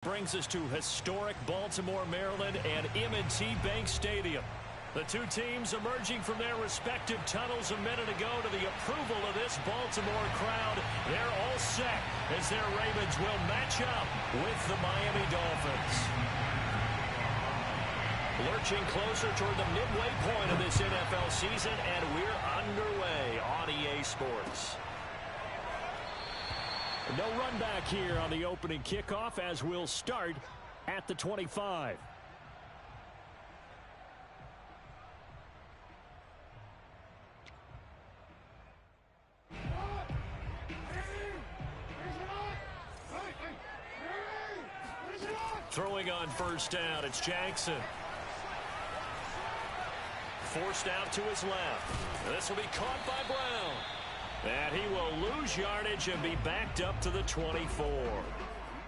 Brings us to historic Baltimore, Maryland, and M&T Bank Stadium. The two teams emerging from their respective tunnels a minute ago to the approval of this Baltimore crowd. They're all set as their Ravens will match up with the Miami Dolphins. Lurching closer toward the midway point of this NFL season, and we're underway on EA Sports. No run back here on the opening kickoff as we'll start at the 25. Throwing on first down, it's Jackson. Forced out to his left. This will be caught by Brown. And he will lose yardage and be backed up to the 24.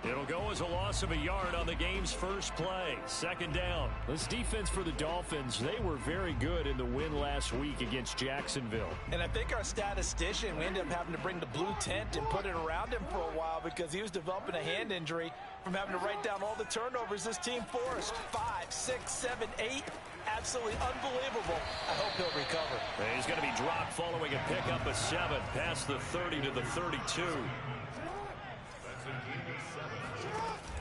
It'll go as a loss of a yard on the game's first play. Second down. This defense for the Dolphins, they were very good in the win last week against Jacksonville. And I think our statistician, we ended up having to bring the blue tent and put it around him for a while because he was developing a hand injury from having to write down all the turnovers this team forced. 5, 6, 7, 8. Absolutely unbelievable. I hope he'll recover. He's going to be dropped following a pickup of 7 past the 30 to the 32.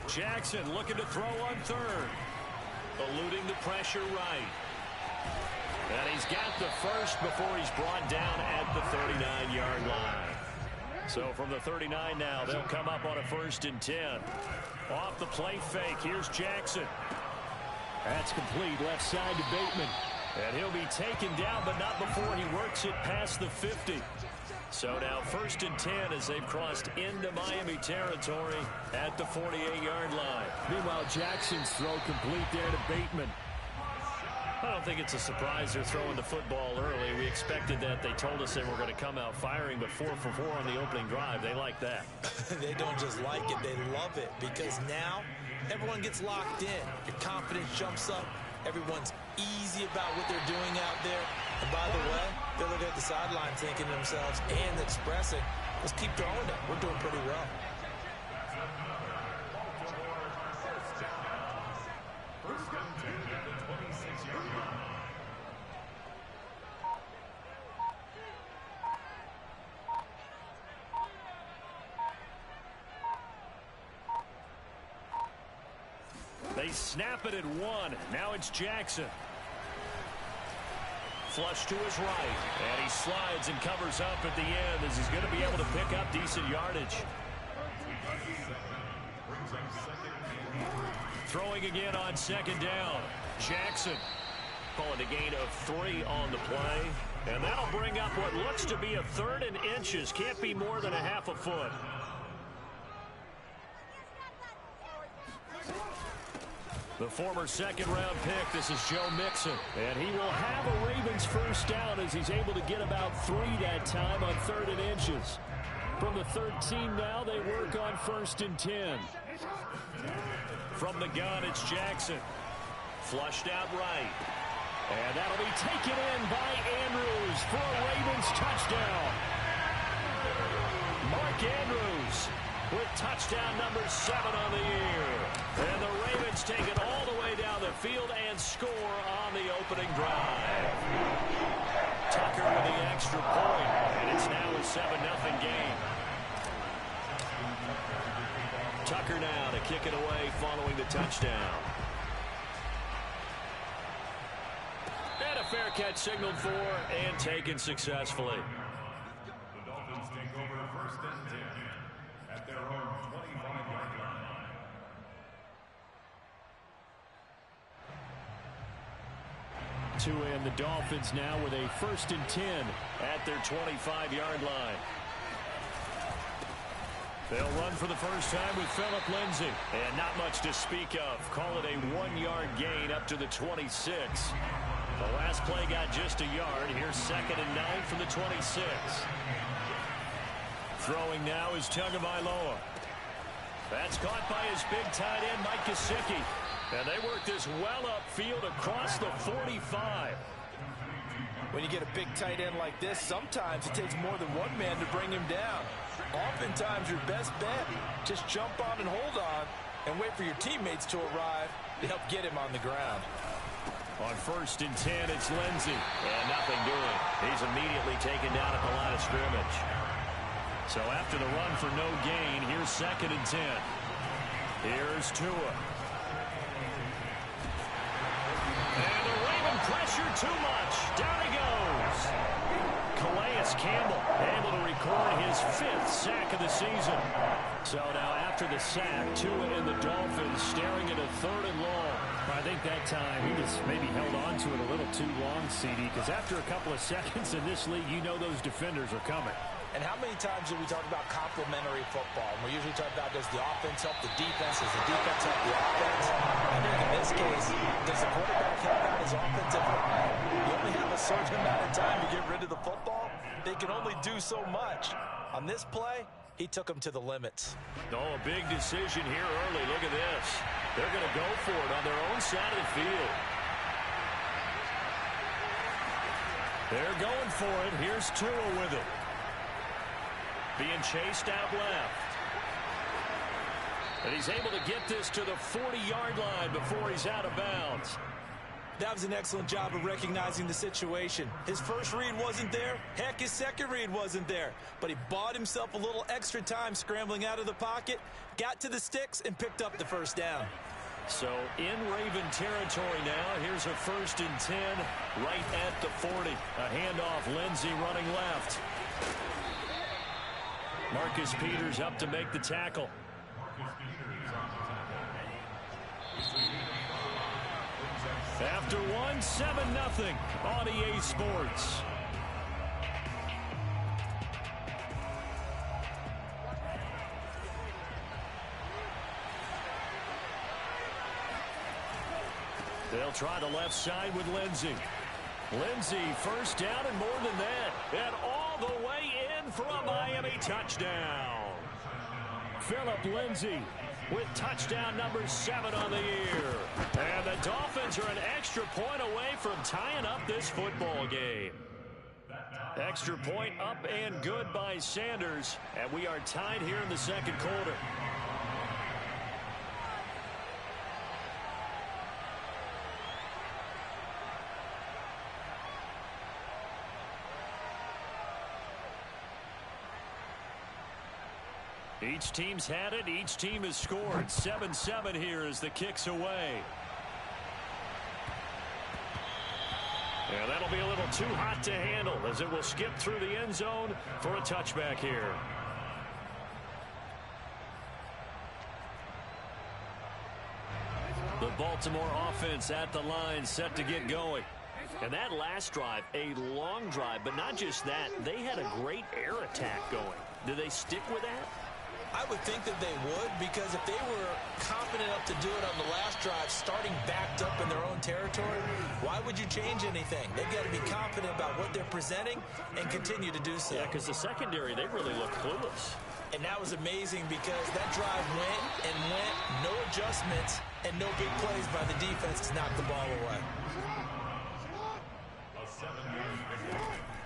Jackson looking to throw on third. Eluding the pressure right. And he's got the first before he's brought down at the 39-yard line. So from the 39 now, they'll come up on a 1st and 10. Off the play fake, here's Jackson. That's complete, left side to Bateman. And he'll be taken down, but not before he works it past the 50. So now 1st and 10 as they've crossed into Miami territory at the 48-yard line. Meanwhile, Jackson's throw complete there to Bateman. I don't think it's a surprise they're throwing the football early. We expected that. They told us they were going to come out firing, but 4 for 4 on the opening drive. They like that. They don't just like it, they love it, because now everyone gets locked in. Your confidence jumps up. Everyone's easy about what they're doing out there. And by the way, they're looking at the sideline thinking to themselves and expressing, let's keep throwing it. We're doing pretty well. They snap it at 1. Now it's Jackson. Flush to his right. And he slides and covers up at the end as he's going to be able to pick up decent yardage. Throwing again on 2nd down. Jackson calling a gain of 3 on the play. And that'll bring up what looks to be a 3rd and inches. Can't be more than a half a foot. The former 2nd-round pick, this is Joe Mixon. And he will have a Ravens first down as he's able to get about 3 that time on 3rd and inches. From the 13 now, they work on 1st and 10. From the gun, it's Jackson. Flushed out right. And that'll be taken in by Andrews for a Ravens touchdown. Mark Andrews with touchdown number 7 on the year. And the Ravens take it all the way down the field and score on the opening drive. Tucker with the extra point, and it's now a 7-0 game. Tucker now to kick it away following the touchdown. And a fair catch signaled for and taken successfully. The Dolphins take over 1st and 10 at their own 25-yard line. To end the Dolphins now with a 1st and 10 at their 25-yard line. They'll run for the first time with Phillip Lindsay. And not much to speak of. Call it a 1-yard gain up to the 26. The last play got just a yard. Here's 2nd and 9 from the 26. Throwing now is Tagovailoa. That's caught by his big tight end, Mike Gesicki. And they work this well upfield across the 45. When you get a big tight end like this, sometimes it takes more than one man to bring him down. Oftentimes, your best bet, just jump on and hold on and wait for your teammates to arrive to help get him on the ground. On 1st and 10, it's Lindsey. And nothing doing. He's immediately taken down at the line of scrimmage. So after the run for no gain, here's 2nd and 10. Here's Tua. And the Raven pressure too much. Down he goes. Calais Campbell able to record his 5th sack of the season. So now after the sack, Tua and the Dolphins staring at a 3rd and long. I think that time he just maybe held on to it a little too long, CD, because after a couple of seconds in this league, you know those defenders are coming. And how many times do we talk about complementary football? And we usually talk about, does the offense help the defense? Does the defense help the offense? I think in this case, does the quarterback help out his offensive line? You only have a certain amount of time to get rid of the football. They can only do so much. On this play, he took them to the limits. Oh, a big decision here early. Look at this. They're going to go for it on their own side of the field. They're going for it. Here's Tua with it. Being chased out left. And he's able to get this to the 40-yard line before he's out of bounds. That was an excellent job of recognizing the situation. His first read wasn't there. Heck, his second read wasn't there. But he bought himself a little extra time scrambling out of the pocket, got to the sticks, and picked up the 1st down. So in Raven territory now, here's a 1st and 10 right at the 40. A handoff, Lindsey running left. Marcus Peters up to make the tackle. After one, 7-0 on EA Sports. They'll try the left side with Lindsey. Lindsey, 1st down and more than that. And all the way in for a Miami touchdown. Phillip Lindsey with touchdown number 7 on the year. And the Dolphins are an extra point away from tying up this football game. Extra point up and good by Sanders. And we are tied here in the 2nd quarter. Each team's had it. Each team has scored. 7-7 here as the kick's away. Yeah, that'll be a little too hot to handle as it will skip through the end zone for a touchback here. The Baltimore offense at the line set to get going. And that last drive, a long drive, but not just that. They had a great air attack going. Do they stick with that? I would think that they would, because if they were confident enough to do it on the last drive, starting backed up in their own territory, why would you change anything? They've got to be confident about what they're presenting and continue to do so. Yeah, because the secondary, they really look clueless. And that was amazing because that drive went and went, no adjustments, and no big plays by the defense to knock the ball away.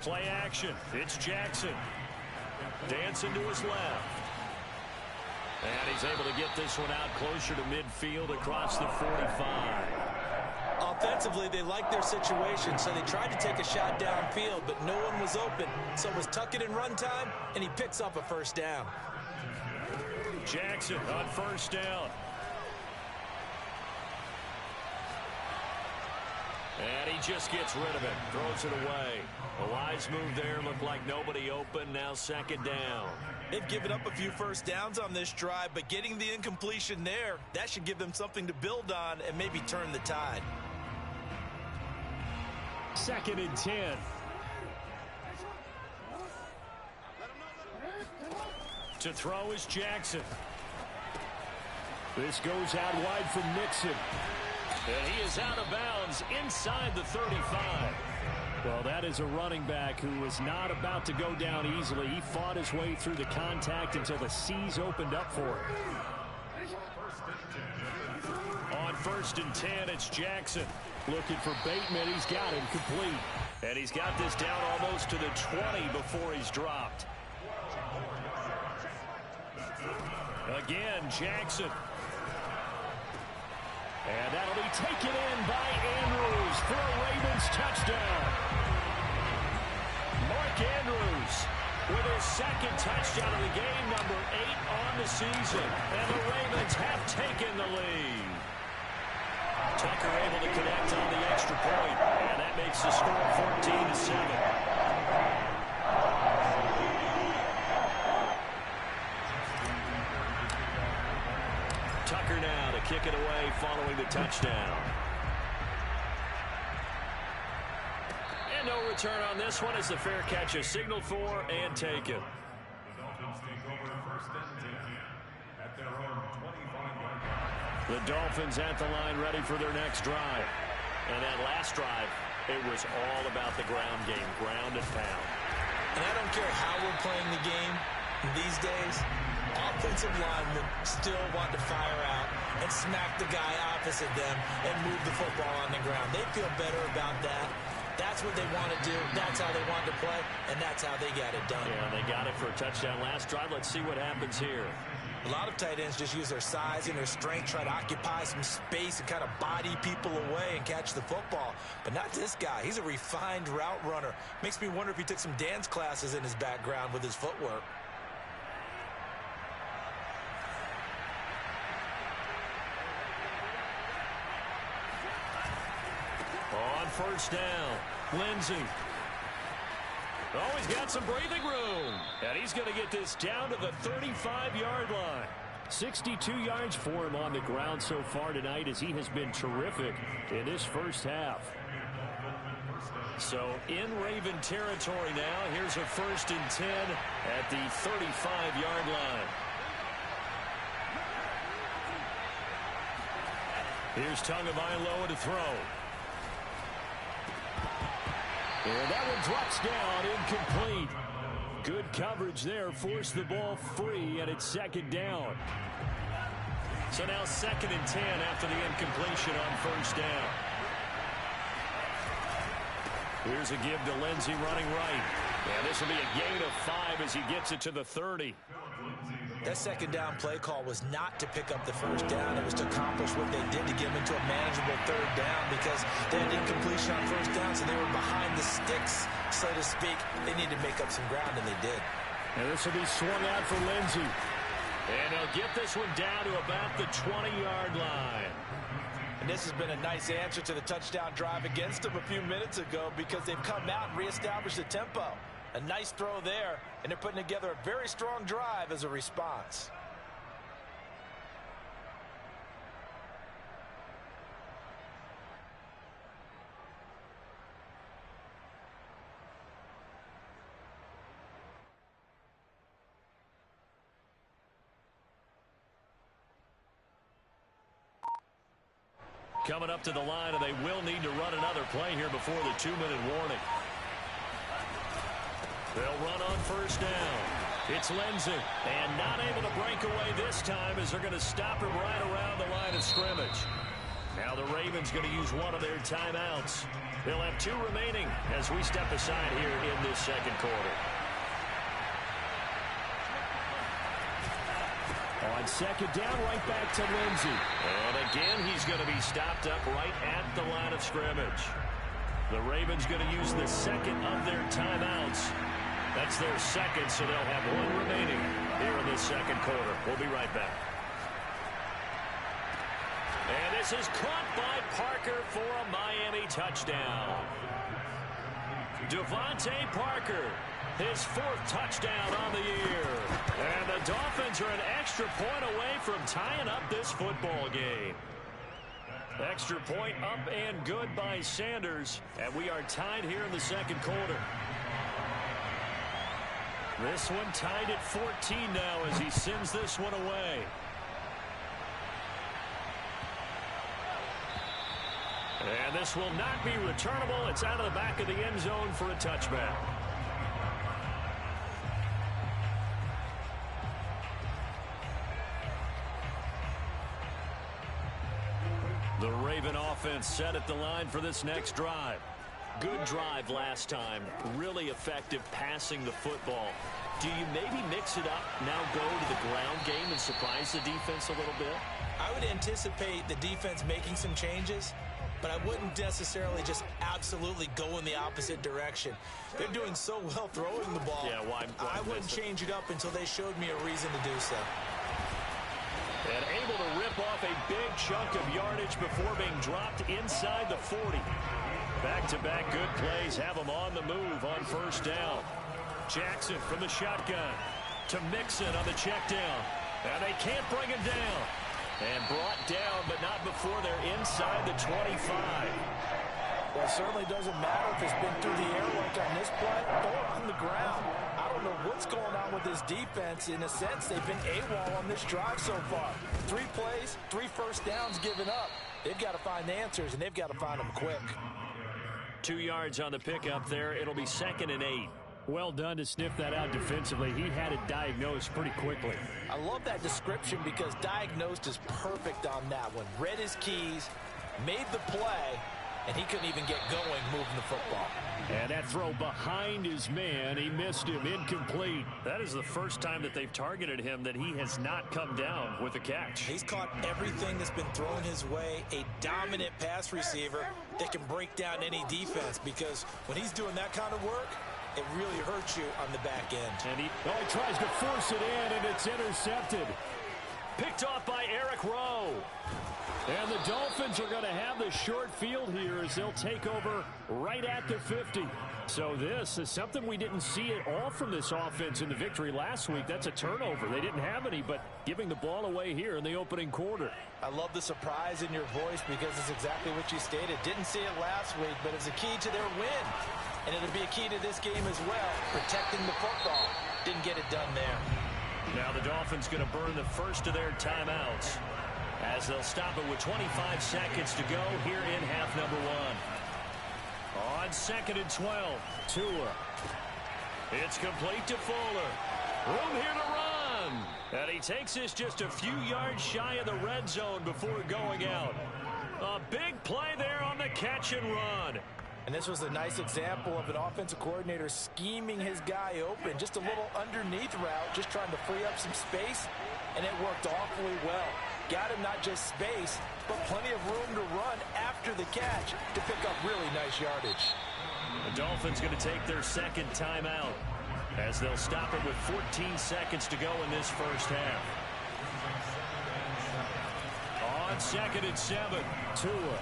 Play action. It's Jackson. Dancing to his left. And he's able to get this one out closer to midfield across the 45. Offensively, they liked their situation, so they tried to take a shot downfield, but no one was open. So it was tuck it in run time, and he picks up a 1st down. Jackson on 1st down. And he just gets rid of it, throws it away. A wise move there, looked like nobody open, now 2nd down. They've given up a few 1st downs on this drive, but getting the incompletion there, that should give them something to build on and maybe turn the tide. 2nd and 10. To throw is Jackson. This goes out wide from Nixon. And he is out of bounds inside the 35. Well, that is a running back who was not about to go down easily. He fought his way through the contact until the C's opened up for him. On 1st and 10, it's Jackson. Looking for Bateman. He's got him complete. And he's got this down almost to the 20 before he's dropped. Again, Jackson. And that'll be taken in by Andrews for a Ravens touchdown. Mark Andrews with his second touchdown of the game, number 8 on the season. And the Ravens have taken the lead. Tucker able to connect on the extra point, and that makes the score 14-7. Tucker now to kick it away following the touchdown. And no return on this one as the fair catch is signaled for and taken. The Dolphins take over first and 10 at their own 25-yard line. The Dolphins at the line ready for their next drive. And that last drive, it was all about the ground game, ground and pound. And I don't care how we're playing the game these days, offensive linemen still want to fire out and smack the guy opposite them and move the football on the ground. They feel better about that. That's what they want to do. That's how they want to play, and that's how they got it done. Yeah, they got it for a touchdown last drive. Let's see what happens here. A lot of tight ends just use their size and their strength, try to occupy some space and kind of body people away and catch the football. But not this guy. He's a refined route runner. Makes me wonder if he took some dance classes in his background with his footwork. On first down, Lindsey. Oh, he's got some breathing room. And he's going to get this down to the 35-yard line. 62 yards for him on the ground so far tonight as he has been terrific in this first half. So in Raven territory now. Here's a 1st and 10 at the 35-yard line. Here's Tagovailoa to throw. And that one drops down, incomplete. Good coverage there, forced the ball free, and it's 2nd down. So now 2nd and 10 after the incompletion on first down. Here's a give to Lindsey running right. And this will be a gain of 5 as he gets it to the 30. That 2nd down play call was not to pick up the first down. It was to accomplish what they did to get them into a manageable 3rd down because they had incompletion on first down, so they were behind the sticks, so to speak. They needed to make up some ground, and they did. And this will be swung out for Lindsey. And he'll get this one down to about the 20-yard line. And this has been a nice answer to the touchdown drive against them a few minutes ago because they've come out and reestablished the tempo. A nice throw there, and they're putting together a very strong drive as a response. Coming up to the line, and they will need to run another play here before the 2-minute warning. They'll run on first down. It's Lindsey, and not able to break away this time as they're going to stop him right around the line of scrimmage. Now the Ravens going to use one of their timeouts. They'll have 2 remaining as we step aside here in this 2nd quarter. On 2nd down, right back to Lindsey. And again, he's going to be stopped up right at the line of scrimmage. The Ravens going to use the 2nd of their timeouts. That's their 2nd, so they'll have 1 remaining here in this 2nd quarter. We'll be right back. And this is caught by Parker for a Miami touchdown. Devontae Parker, his 4th touchdown on the year. And the Dolphins are an extra point away from tying up this football game. Extra point up and good by Sanders. And we are tied here in the 2nd quarter. This one tied at 14 now as he sends this one away. And this will not be returnable. It's out of the back of the end zone for a touchback. The Raven offense set at the line for this next drive. Good drive last time. Really effective passing the football. Do you maybe mix it up, now go to the ground game and surprise the defense a little bit? I would anticipate the defense making some changes, but I wouldn't necessarily just absolutely go in the opposite direction. They're doing so well throwing the ball. Yeah, why I wouldn't change it up until they showed me a reason to do so. And able to rip off a big chunk of yardage before being dropped inside the 40. Back-to-back good plays have them on the move on first down. Jackson from the shotgun to Mixon on the check down. And they can't bring him down. And brought down, but not before they're inside the 25. Well, it certainly doesn't matter if it's been through the air like on this play or on the ground. I don't know what's going on with this defense. In a sense, they've been AWOL on this drive so far. 3 plays, 3 first downs given up. They've got to find answers, and they've got to find them quick. 2 yards on the pickup there. It'll be 2nd and 8. Well done to sniff that out defensively. He had it diagnosed pretty quickly. I love that description because diagnosed is perfect on that one. Read his keys, made the play, and he couldn't even get going moving the football. And that throw behind his man, he missed him, incomplete. That is the first time that they've targeted him that he has not come down with a catch. He's caught everything that's been thrown his way, a dominant pass receiver that can break down any defense, because when he's doing that kind of work, it really hurts you on the back end. And he tries to force it in, and it's intercepted. Picked off by Eric Rowe. And the Dolphins are going to have the short field here as they'll take over right at the 50. So this is something we didn't see at all from this offense in the victory last week. That's a turnover. They didn't have any, but giving the ball away here in the opening quarter. I love the surprise in your voice because it's exactly what you stated. Didn't see it last week, but it's a key to their win. And it'll be a key to this game as well, protecting the football. Didn't get it done there. Now the Dolphins going to burn the first of their timeouts as they'll stop it with 25 seconds to go here in half number 1. On 2nd and 12, Tua. It's complete to Fuller. Room here to run. And he takes this just a few yards shy of the red zone before going out. A big play there on the catch and run. And this was a nice example of an offensive coordinator scheming his guy open. Just a little underneath route, just trying to free up some space, and it worked awfully well. Got him not just space, but plenty of room to run after the catch to pick up really nice yardage. The Dolphins going to take their second timeout as they'll stop it with 14 seconds to go in this first half. On 2nd and 7, Tua.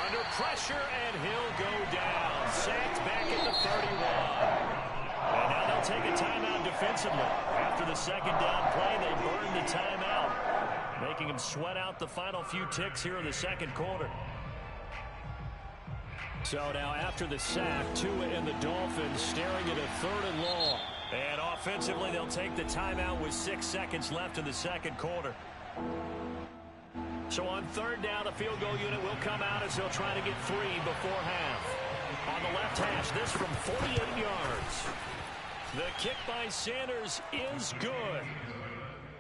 Under pressure, and he'll go down. Sacked back at the 31. And now they'll take a timeout defensively. After the second down play, they burn the timeout, making him sweat out the final few ticks here in the second quarter. So now after the sack, Tua and the Dolphins staring at a 3rd and long. And offensively, they'll take the timeout with 6 seconds left in the second quarter. So on 3rd down, the field goal unit will come out as they'll try to get 3 before half. On the left hash, this from 48 yards. The kick by Sanders is good.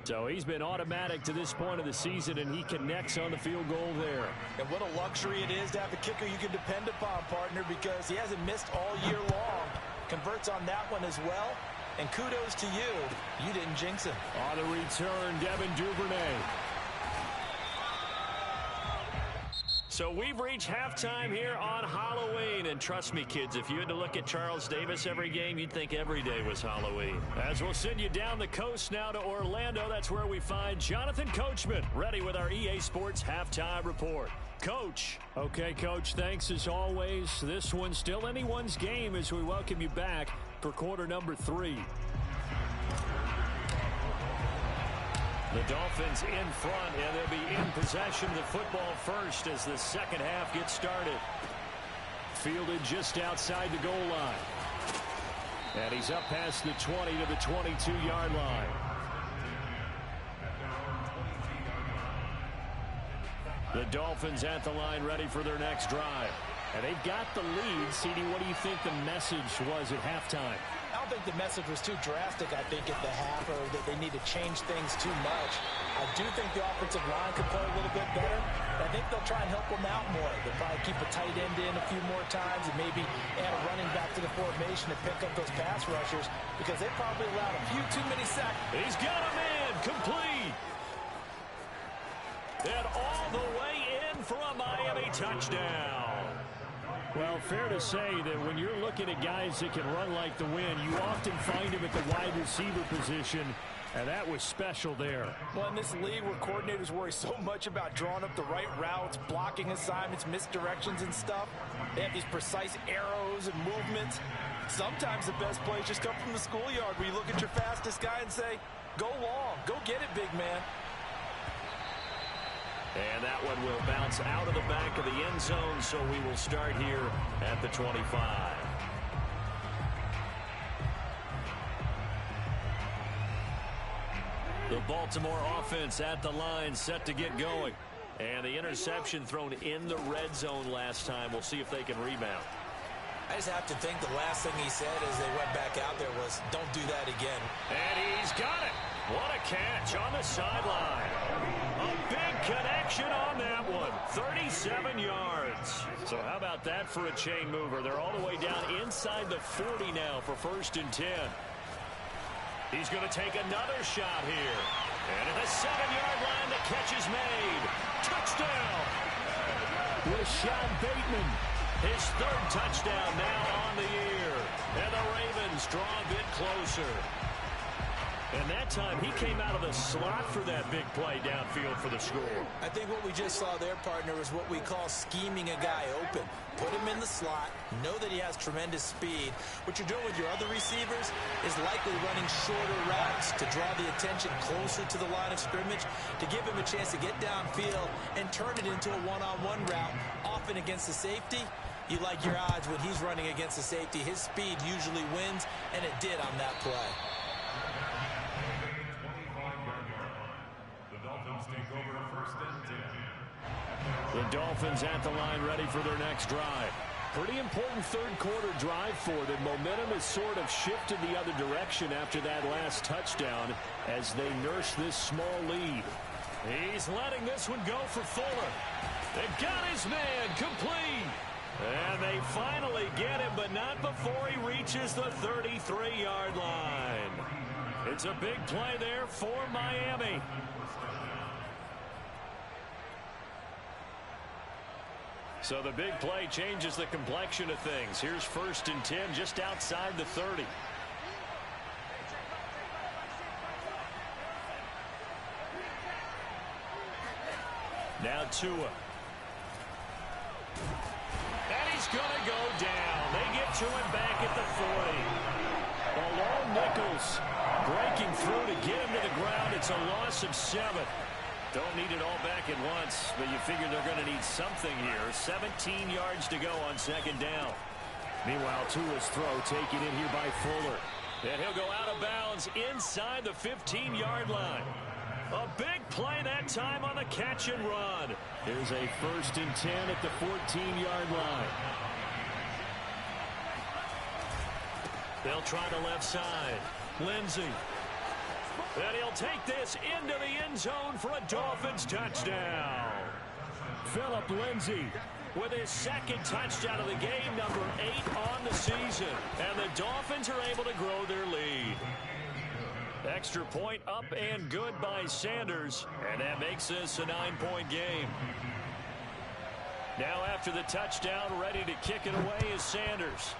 So he's been automatic to this point of the season, and he connects on the field goal there. And what a luxury it is to have a kicker you can depend upon, partner, because he hasn't missed all year long. Converts on that one as well. And kudos to you. You didn't jinx him. On the return, Devin Duvernay. So we've reached halftime here on Halloween. And trust me, kids, if you had to look at Charles Davis every game, you'd think every day was Halloween. As we'll send you down the coast now to Orlando, that's where we find Jonathan Coachman, ready with our EA Sports Halftime Report. Coach. Okay, Coach, thanks as always. This one's still anyone's game as we welcome you back for quarter number 3. The Dolphins in front, and they'll be in possession of the football first as the second half gets started. Fielded just outside the goal line. And he's up past the 20 to the 22-yard line. The Dolphins at the line ready for their next drive. And they've got the lead. CD, what do you think the message was at halftime? I don't think the message was too drastic, I think, at the half, or that they need to change things too much. I do think the offensive line could play a little bit better. I think they'll try and help him out more. They'll probably keep a tight end in a few more times and maybe add a running back to the formation to pick up those pass rushers because they probably allowed a few too many sacks. He's got him in, complete. And all the way in for a Miami touchdown. Well, fair to say that when you're looking at guys that can run like the wind, you often find him at the wide receiver position, and that was special there. Well, in this league where coordinators worry so much about drawing up the right routes, blocking assignments, misdirections and stuff, they have these precise arrows and movements. Sometimes the best plays just come from the schoolyard where you look at your fastest guy and say, go long, go get it, big man. And that one will bounce out of the back of the end zone, so we will start here at the 25. The Baltimore offense at the line, set to get going. And the interception thrown in the red zone last time. We'll see if they can rebound. I just have to think the last thing he said as they went back out there was, don't do that again. And he's got it. What a catch on the sideline. A big connection on that one. 37 yards. So how about that for a chain mover? They're all the way down inside the 40 now for 1st and 10. He's going to take another shot here. And at the 7-yard line, the catch is made. Touchdown. Rashad Bateman. His 3rd touchdown now on the year. And the Ravens draw a bit closer. And that time, he came out of the slot for that big play downfield for the score. I think what we just saw there, partner, is what we call scheming a guy open. Put him in the slot, know that he has tremendous speed. What you're doing with your other receivers is likely running shorter routes to draw the attention closer to the line of scrimmage, to give him a chance to get downfield and turn it into a one-on-one route, often against the safety. You like your odds when he's running against the safety. His speed usually wins, and it did on that play. The Dolphins at the line ready for their next drive. Pretty important 3rd quarter drive for them. Momentum has sort of shifted the other direction after that last touchdown as they nurse this small lead. He's letting this one go for Fuller. They got his man complete. And they finally get him, but not before he reaches the 33-yard line. It's a big play there for Miami. So the big play changes the complexion of things. Here's 1st and 10 just outside the 30. Now Tua. And he's going to go down. They get to him back at the 40. Along Nichols breaking through to get him to the ground. It's a loss of 7. Don't need it all back at once, but you figure they're going to need something here. 17 yards to go on 2nd down. Meanwhile, Tua's throw taken in here by Fuller. And he'll go out of bounds inside the 15-yard line. A big play that time on the catch and run. There's a 1st and 10 at the 14-yard line. They'll try the left side. Lindsey. And he'll take this into the end zone for a Dolphins touchdown. Phillip Lindsey with his 2nd touchdown of the game, number 8 on the season. And the Dolphins are able to grow their lead. Extra point up and good by Sanders. And that makes this a 9-point game. Now after the touchdown, ready to kick it away is Sanders.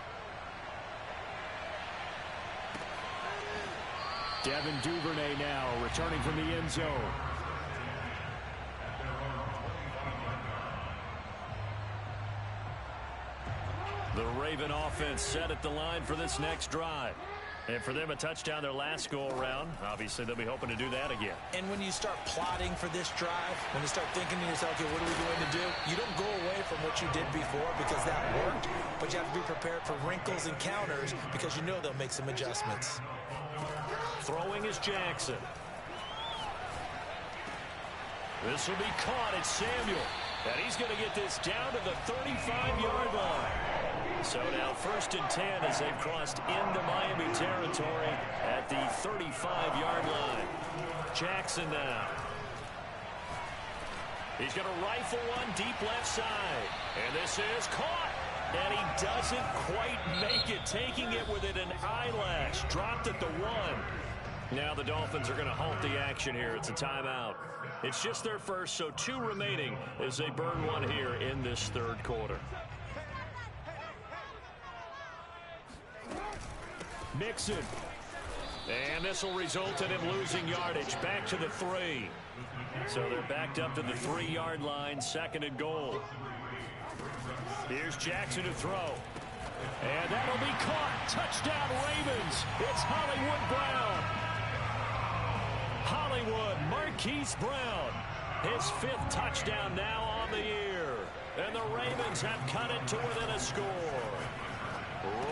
Devin Duvernay now returning from the end zone. The Raven offense set at the line for this next drive. And for them, a touchdown their last go-around. Obviously, they'll be hoping to do that again. And when you start plotting for this drive, when you start thinking to yourself, okay, what are we going to do? You don't go away from what you did before because that worked, but you have to be prepared for wrinkles and counters because you know they'll make some adjustments. Throwing is Jackson. This will be caught at Samuel. And he's going to get this down to the 35-yard line. So now 1st and 10 as they've crossed into Miami territory at the 35-yard line. Jackson now. He's going to rifle one deep left side. And this is caught. And he doesn't quite make it, taking it within an eyelash. Dropped at the 1. Now the Dolphins are going to halt the action here. It's a timeout. It's just their first, so 2 remaining as they burn one here in this third quarter. Mixon. And this will result in him losing yardage. Back to the 3. So they're backed up to the 3-yard line, 2nd and goal. Here's Jackson to throw. And that'll be caught. Touchdown, Ravens. It's Hollywood Brown. Hollywood Marquise Brown. His 5th touchdown now on the year. And the Ravens have cut it to within a score.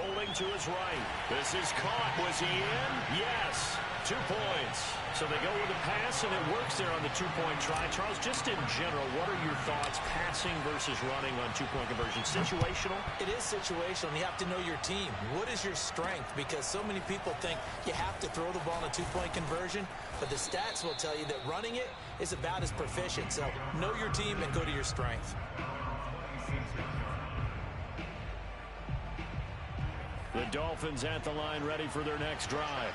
Rolling to his right. This is caught. Was he in? Yes. 2 points. So they go with a pass, and it works there on the 2-point try. Charles, just in general, what are your thoughts passing versus running on 2-point conversion? Situational? It is situational. You have to know your team. What is your strength? Because so many people think you have to throw the ball in a 2-point conversion, but the stats will tell you that running it is about as proficient. So know your team and go to your strength. The Dolphins at the line, ready for their next drive.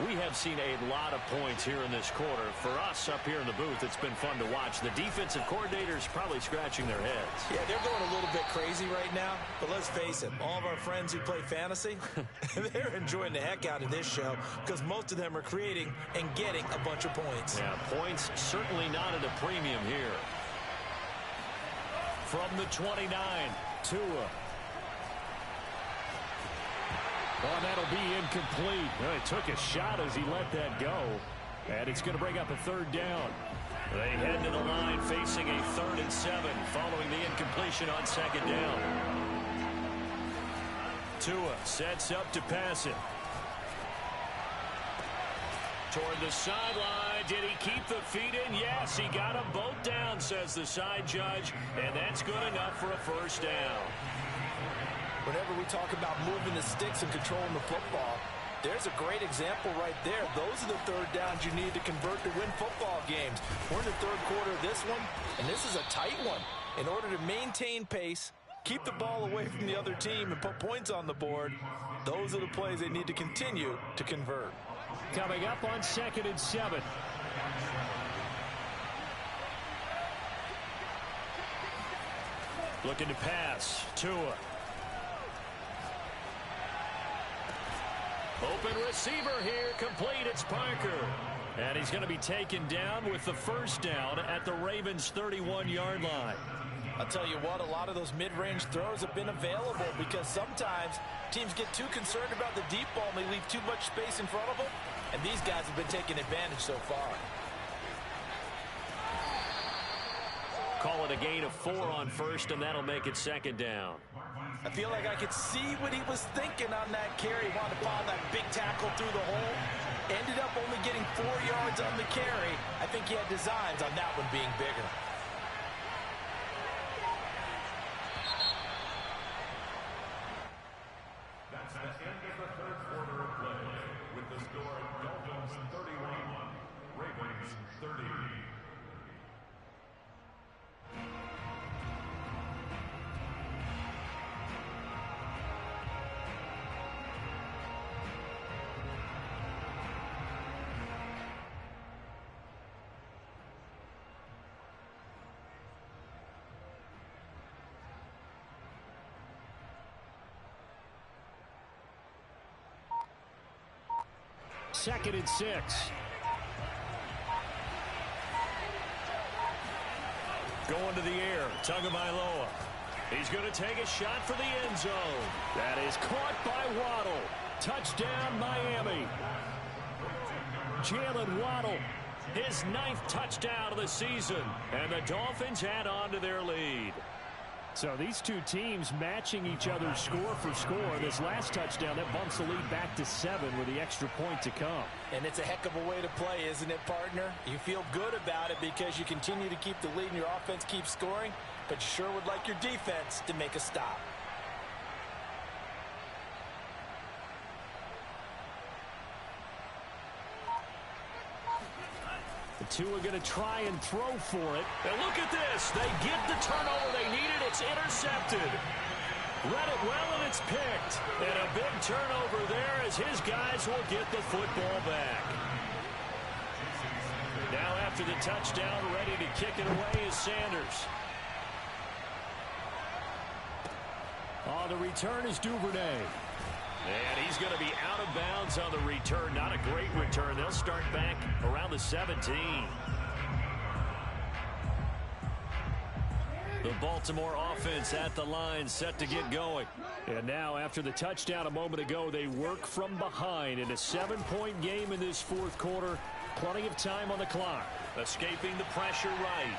We have seen a lot of points here in this quarter. For us up here in the booth, it's been fun to watch. The defensive coordinators probably scratching their heads. Yeah, they're going a little bit crazy right now. But let's face it, all of our friends who play fantasy, they're enjoying the heck out of this show because most of them are creating and getting a bunch of points. Yeah, points certainly not at a premium here. From the 29, Tua. Oh, that'll be incomplete. Well, he took a shot as he let that go. And it's going to bring up a 3rd down. They head to the line facing a 3rd and 7 following the incompletion on 2nd down. Tua sets up to pass it. Toward the sideline. Did he keep the feet in? Yes, he got them both down, says the side judge. And that's good enough for a 1st down. Whenever we talk about moving the sticks and controlling the football, there's a great example right there. Those are the 3rd downs you need to convert to win football games. We're in the 3rd quarter of this one, and this is a tight one. In order to maintain pace, keep the ball away from the other team, and put points on the board, those are the plays they need to continue to convert. Coming up on 2nd and 7. Looking to pass. Tua. Open receiver here, complete. It's Parker. And he's going to be taken down with the 1st down at the Ravens' 31-yard line. I'll tell you what, a lot of those mid-range throws have been available because sometimes teams get too concerned about the deep ball and they leave too much space in front of them. And these guys have been taking advantage so far. Call it a gain of 4 on 1st, and that'll make it 2nd down. I feel like I could see what he was thinking on that carry. He wanted to pile that big tackle through the hole. Ended up only getting 4 yards on the carry. I think he had designs on that one being bigger. That's the end of the 3rd quarter of play with the score Dolphins 31, Ravens 30. Second and 6. Going to the air, Tagovailoa. He's going to take a shot for the end zone. That is caught by Waddle. Touchdown, Miami. Jalen Waddle, his 9th touchdown of the season. And the Dolphins add on to their lead. So these two teams matching each other score for score. This last touchdown, that bumps the lead back to 7 with the extra point to come. And it's a heck of a way to play, isn't it, partner? You feel good about it because you continue to keep the lead and your offense keeps scoring, but you sure would like your defense to make a stop. The Tua going to try and throw for it. And look at this. They get the turnover they needed. It's intercepted. Read it well, and it's picked. And a big turnover there as his guys will get the football back. Now after the touchdown, ready to kick it away is Sanders. On the return is Duvernay. And he's going to be out of bounds on the return. Not a great return. They'll start back around the 17. The Baltimore offense at the line, set to get going. And now, after the touchdown a moment ago, they work from behind in a 7-point game in this fourth quarter. Plenty of time on the clock. Escaping the pressure right.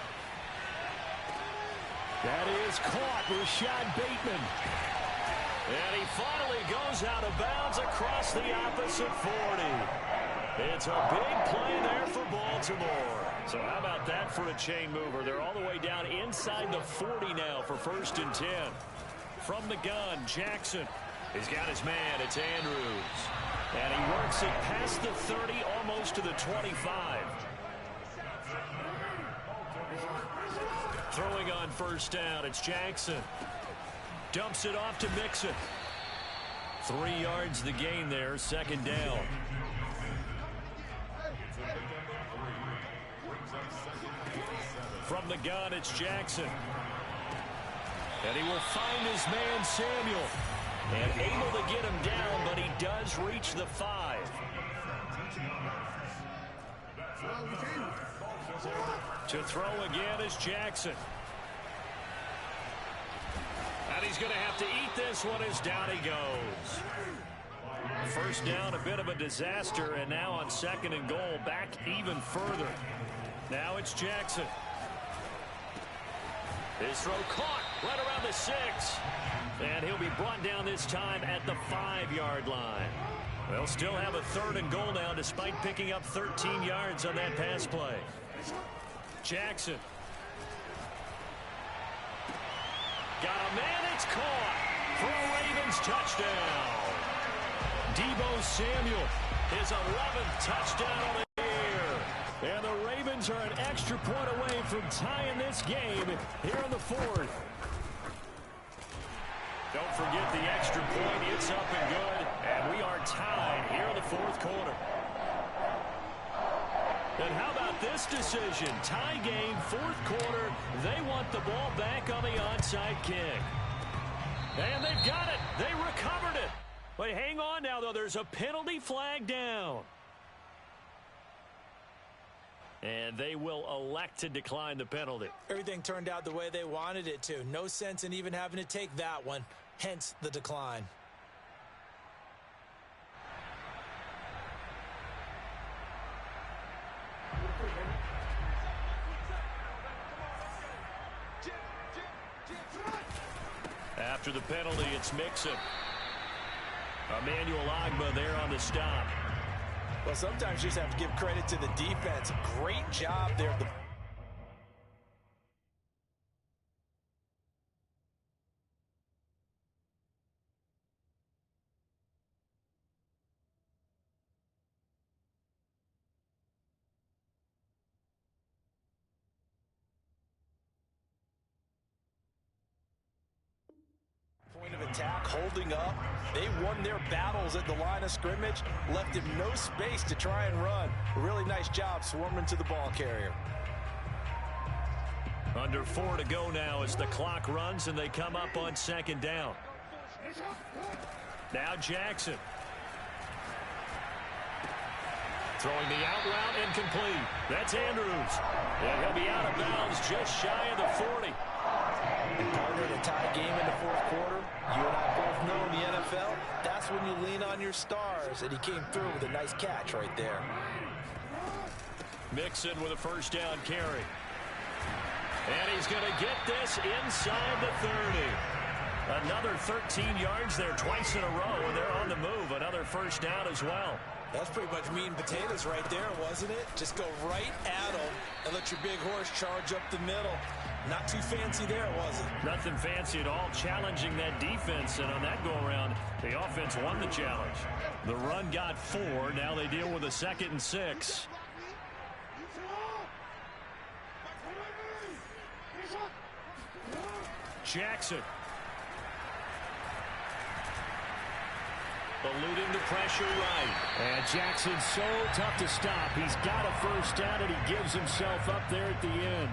That is caught. Rashad Bateman. And he finally goes out of bounds across the opposite 40. It's a big play there for Baltimore. So how about that for a chain mover? They're all the way down inside the 40 now for 1st and 10. From the gun, Jackson. He's got his man. It's Andrews. And he works it past the 30, almost to the 25. Throwing on 1st down, it's Jackson. Dumps it off to Mixon. 3 yards the gain there, 2nd down. From the gun, it's Jackson. And he will find his man, Samuel. And able to get him down, but he does reach the 5. To throw again is Jackson. And he's going to have to eat this one as down he goes. 1st down, a bit of a disaster, and now on 2nd and goal, back even further. Now it's Jackson. His throw caught right around the 6. And he'll be brought down this time at the 5-yard line. They'll still have a 3rd and goal now despite picking up 13 yards on that pass play. Jackson. Got a man, it's caught for a Ravens touchdown. Deebo Samuel, his 11th touchdown on the year. And the Ravens are an extra point away from tying this game here in the 4th. Don't forget the extra point. It's up and good. And we are tied here in the 4th quarter. And how about this decision? Tie game, 4th quarter. They want the ball back on the onside kick. And they've got it. They recovered it. But hang on now, though. There's a penalty flag down. And they will elect to decline the penalty. Everything turned out the way they wanted it to. No sense in even having to take that one. Hence the decline. After the penalty, it's Mixon. Emmanuel Ogbah there on the stop. Well, sometimes you just have to give credit to the defense. Great job there. Point of attack, holding up. They won their battles at the line of scrimmage, left him no space to try and run. A really nice job swarming to the ball carrier. Under 4 to go now as the clock runs and they come up on 2nd down. Now Jackson. Throwing the out route incomplete. That's Andrews. And he'll be out of bounds just shy of the 40. And partner, the tie game in the 4th quarter, you and I both know in the NFL, that's when you lean on your stars, and he came through with a nice catch right there. Mixon with a 1st down carry. And he's going to get this inside the 30. Another 13 yards there twice in a row, and they're on the move. Another 1st down as well. That's pretty much meat and potatoes right there, wasn't it? Just go right at them and let your big horse charge up the middle. Not too fancy there, was it? Nothing fancy at all, challenging that defense, and on that go-around, the offense won the challenge. The run got 4. Now they deal with a 2nd and 6. Jackson. Eluding the pressure right. And Jackson's so tough to stop. He's got a first down, and he gives himself up there at the end.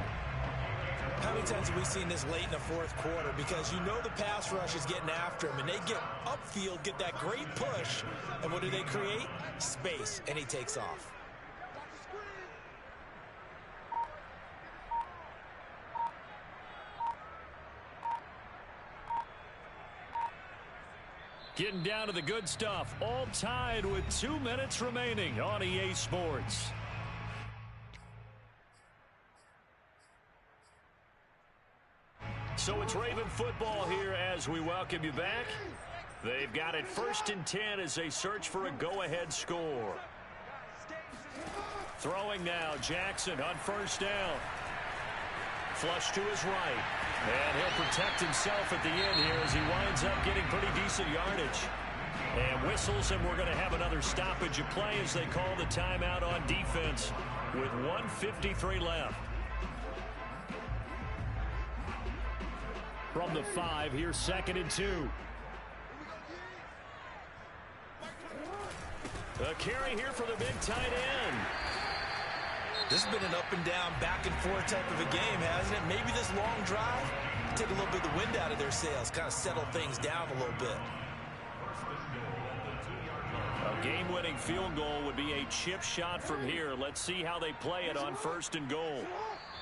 How many times have we seen this late in the fourth quarter? Because you know the pass rush is getting after him, and they get upfield, get that great push, and what do they create? Space, and he takes off. Getting down to the good stuff, all tied with 2 minutes remaining on EA Sports. So it's Raven football here as we welcome you back. They've got it 1st and 10 as they search for a go-ahead score. Throwing now, Jackson on 1st down. Flush to his right. And he'll protect himself at the end here as he winds up getting pretty decent yardage. And whistles, and we're going to have another stoppage of play as they call the timeout on defense with 1:53 left. From the 5, here's 2nd and 2. A carry here for the big tight end. This has been an up and down, back and forth type of a game, hasn't it? Maybe this long drive take a little bit of the wind out of their sails, kind of settle things down a little bit. A game-winning field goal would be a chip shot from here. Let's see how they play it on 1st and goal.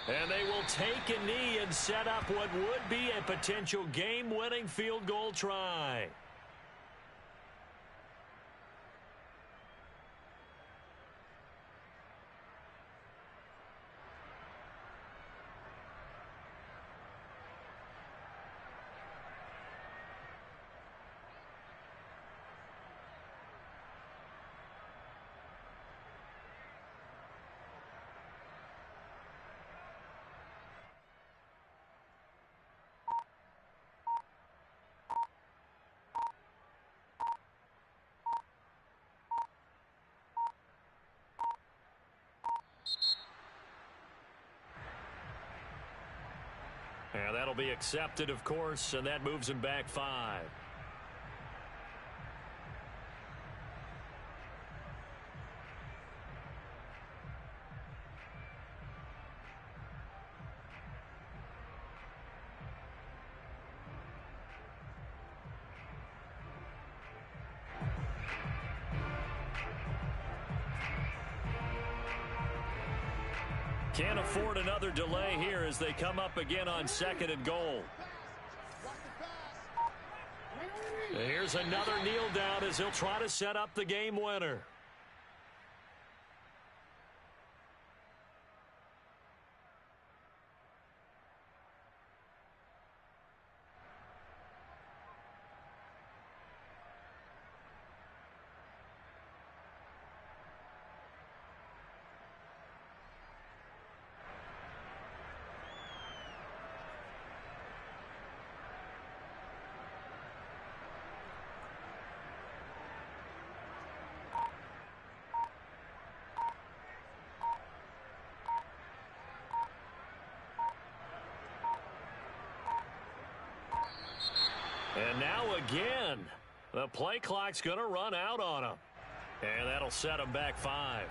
And they will take a knee and set up what would be a potential game-winning field goal try. And that'll be accepted, of course, and that moves him back 5. Can't afford another delay here as they come up again on 2nd and goal. Here's another kneel down as he'll try to set up the game winner. And now again, the play clock's going to run out on him. And that'll set him back 5.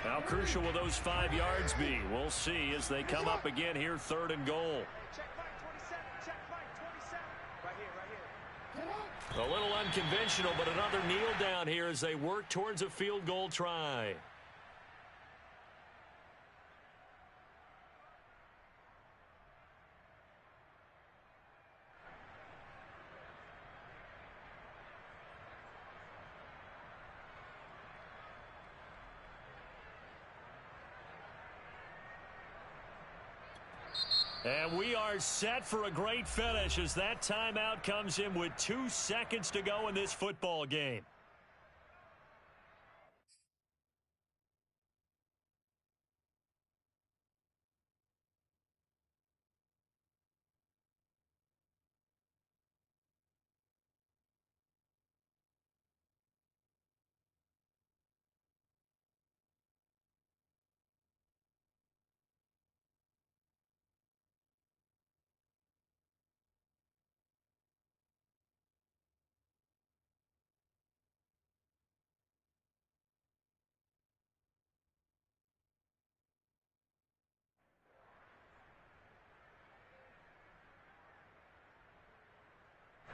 How crucial will those 5 yards be? We'll see as they come up again here, 3rd and goal. A little unconventional, but another kneel down here as they work towards a field goal try. And we are set for a great finish as that timeout comes in with 2 seconds to go in this football game.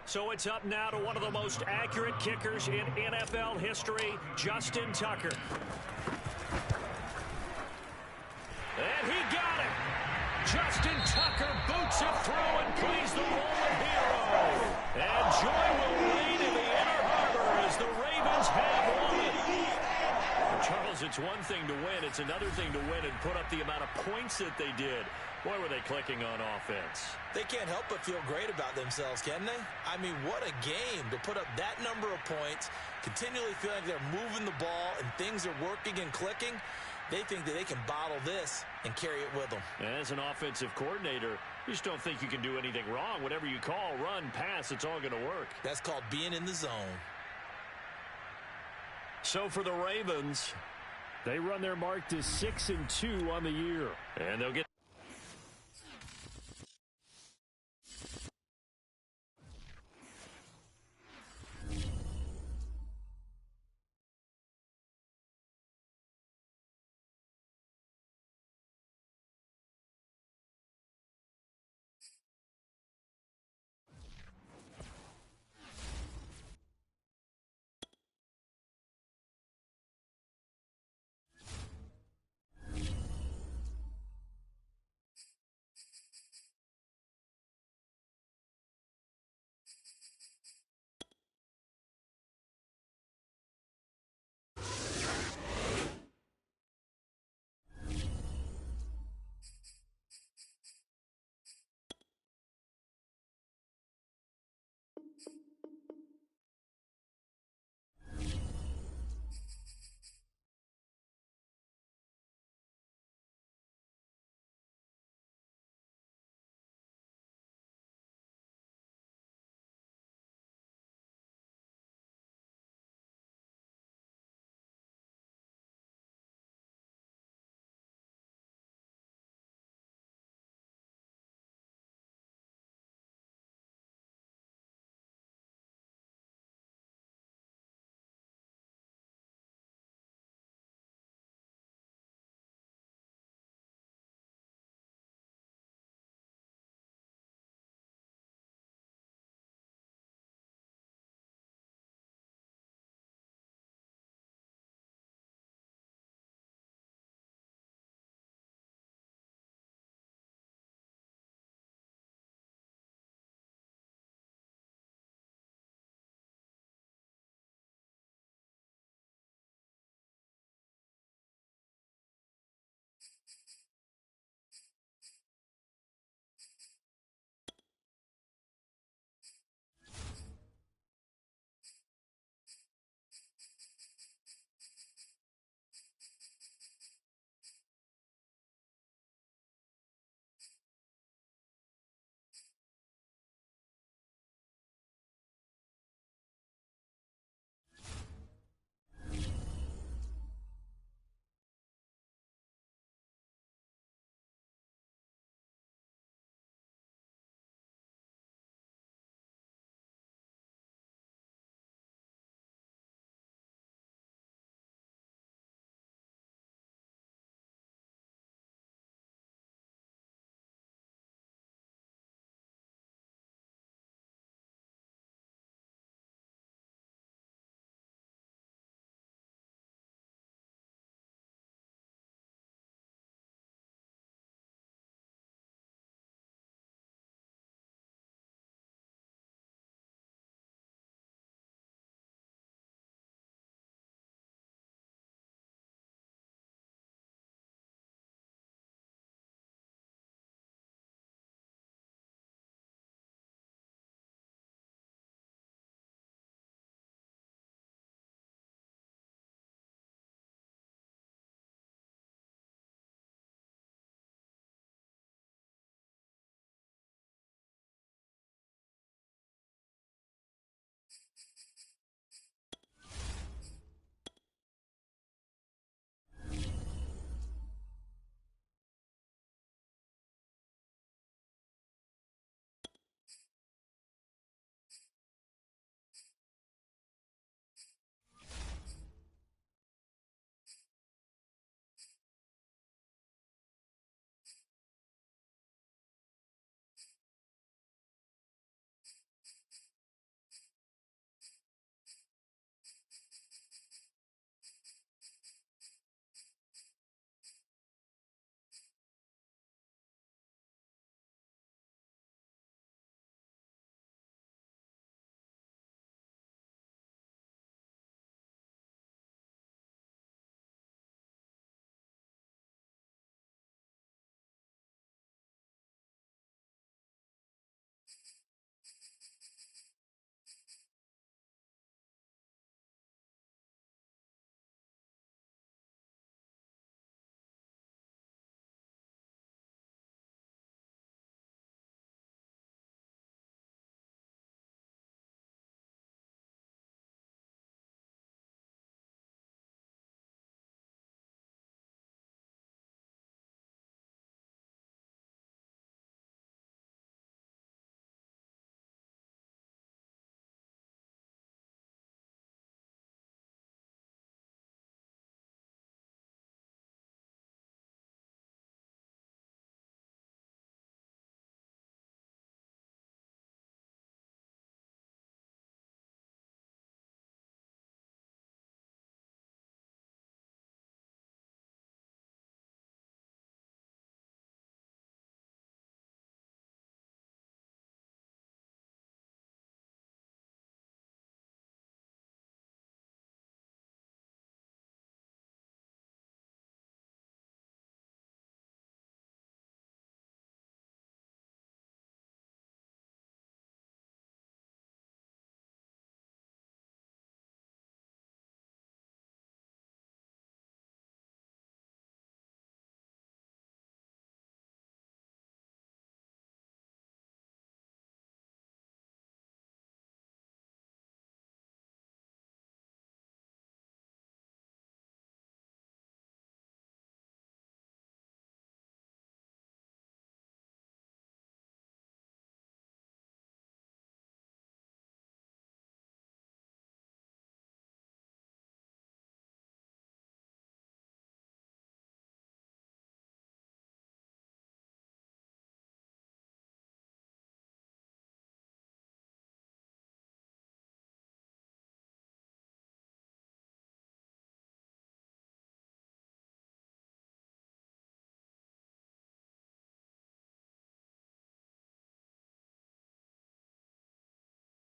So it's up now to one of the most accurate kickers in NFL history, Justin Tucker. And he got it. Justin Tucker boots it through and plays the role of hero. And joy will reign in the Inner Harbor as the Ravens have won it. Charles, it's one thing to win. It's another thing to win and put up the amount of points that they did. Boy, were they clicking on offense. They can't help but feel great about themselves, can they? I mean, what a game to put up that number of points, continually feeling like they're moving the ball and things are working and clicking. They think that they can bottle this and carry it with them. As an offensive coordinator, you just don't think you can do anything wrong. Whatever you call, run, pass, it's all going to work. That's called being in the zone. So for the Ravens, they run their mark to 6-2 on the year. And they'll get